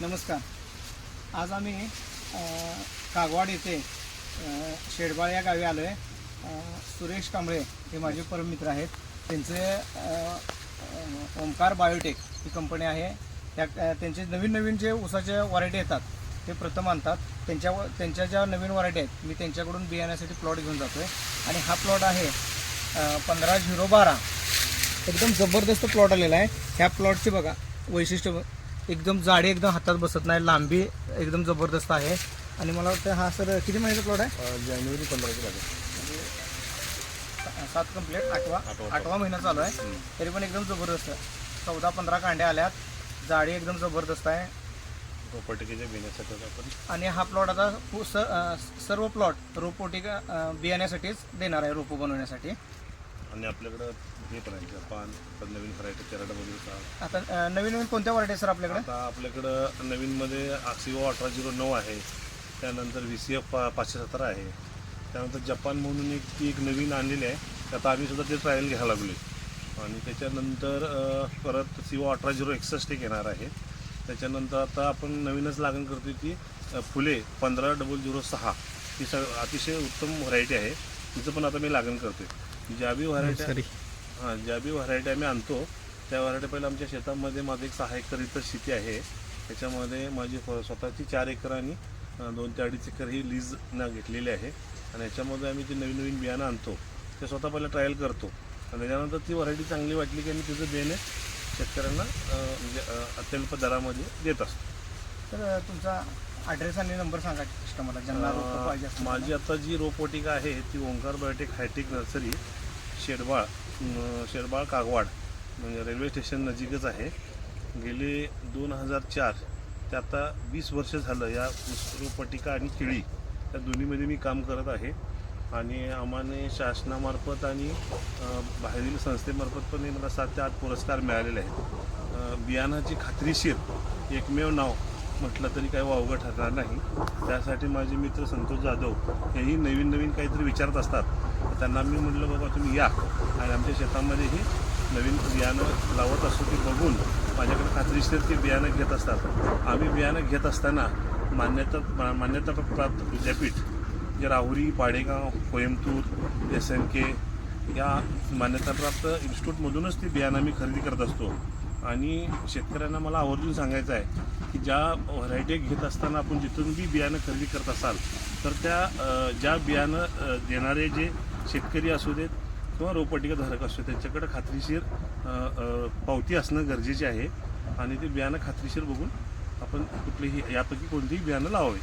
नमस्कार. आज आम्ही कागवाड येथे शेडबाळ या गावी आलो आहे. सुरेश कांबळे हे माझे परममित्र आहेत. त्यांचे ओमकार बायोटेक ही कंपनी आहे. त्यांचे नवीन जे ऊसाच्या व्हरायटी येतात ते प्रथम आणतात. त्यांच्या ज्या नवीन व्हरायटी आहेत मी त्यांच्याकडून बियाण्यासाठी प्लॉट घेऊन जातो आहे. आणि हा प्लॉट आहे 15/012. एकदम जबरदस्त प्लॉट आलेला आहे. ह्या प्लॉटचे बघा वैशिष्ट्य, एकदम जाडी, एकदम हातात बसत नाही, लांबी एकदम जबरदस्त आहे. आणि मला वाटतं हा सर किती महिन्याचा प्लॉट आहे? जानेवारी 15 म्हणजे 7 कंप्लीट, 8वा महिना चालू आहे. तरी पण एकदम जबरदस्त 14-15 कांड्या आल्यात. जाडी एकदम जबरदस्त आहे. रोपवाटिकेच्या बियाण्यासाठी आपण आणि हा प्लॉट आता सर्व प्लॉट रोपवाटिका बियाण्यासाठीच देणार आहे, रोपं बनवण्यासाठी. आणि आपल्याकडं हे पण आहे जपान नवीन व्हरायटी 13/6. आता नवीन कोणत्या व्हरायटी सर आपल्याकडे? आता आपल्याकडं नवीनमध्ये AXIO 1809 आहे. त्यानंतर VCF 517 आहे. त्यानंतर जपान म्हणून एक नवीन आणलेली आहे. आता आम्ही सुद्धा ते ट्रायल घ्यायला लागलो आहे. आणि त्याच्यानंतर परत CO 1801 एक येणार आहे. त्याच्यानंतर आता आपण नवीनच लागण करतो ती फुले 15/006 ही अतिशय उत्तम व्हरायटी आहे. तिचं पण आता मी लागण करतो आहे. ज्या बी व्हरायटी आम्ही आणतो त्या व्हरायटी पहिलं आमच्या शेतामध्ये माझं एक 6 एकर इथं शेती आहे. त्याच्यामध्ये माझी स्वतःची 4 एकर आणि 2 ते 2.5 एकर ही लीजनं घेतलेली आहे. आणि याच्यामध्ये आम्ही जे नवीन बियाणं आणतो ते स्वतः पहिलं ट्रायल करतो. आणि त्याच्यानंतर ती व्हरायटी चांगली वाटली की आम्ही तिचं बियाणे शेतकऱ्यांना म्हणजे अत्यल्प दरामध्ये देत असतो. तर तुमचा ॲड्रेस आणि नंबर सांगा कस्टमरला ज्यांना रोपं पाहिजे असतील. माझी आता जी रोपवाटिका आहे ती Omkar biotech hitech nursery, Shedbal Kagwad म्हणजे रेल्वे स्टेशन नजीकच आहे. गेले 2004 ते आता 20 वर्ष झालं या रोपवाटिका आणि केळी या दोन्हीमध्ये मी काम करत आहे. आणि आम्हाने शासनामार्फत आणि बाहेरील संस्थेमार्फत पण मला 7 ते 8 पुरस्कार मिळालेले आहेत. बियाणाची खात्रीशीर एकमेव नाव म्हटलं तरी काही वावगं ठरणार नाही. त्यासाठी माझे मित्र संतोष जाधव हेही नवीन काहीतरी विचारत असतात. त्यांना मी म्हटलं बाबा तुम्ही या आणि आमच्या शेतामध्येही नवीन बियाणं लावत असतो ते बघून माझ्याकडे खात्रीशीर ते बियाणं घेत असतात. आम्ही बियाणं घेत असताना मान्यताप्राप्त विद्यापीठ जे राहुरी, पाडेगाव, कोयंबतूर, SNK या मान्यताप्राप्त इन्स्टिट्यूटमधूनच ती बियाणं मी खरेदी करत असतो. आणि शेतकऱ्यांना मला आवर्जून सांगायचं आहे की ज्या व्हरायटी घेत असताना आपण जिथून बी बियाणं खरेदी करत असाल तर त्या ज्या बियाणं देणारे जे शेतकरी असू देत किंवा रोपवाटिकाधारक असू देत त्यांच्याकडे खात्रीशीर पावती असणं गरजेचे आहे. आणि ते बियाणं खात्रीशीर बघून आपण कुठलीही यापैकी कोणतीही बियाणं लावावे.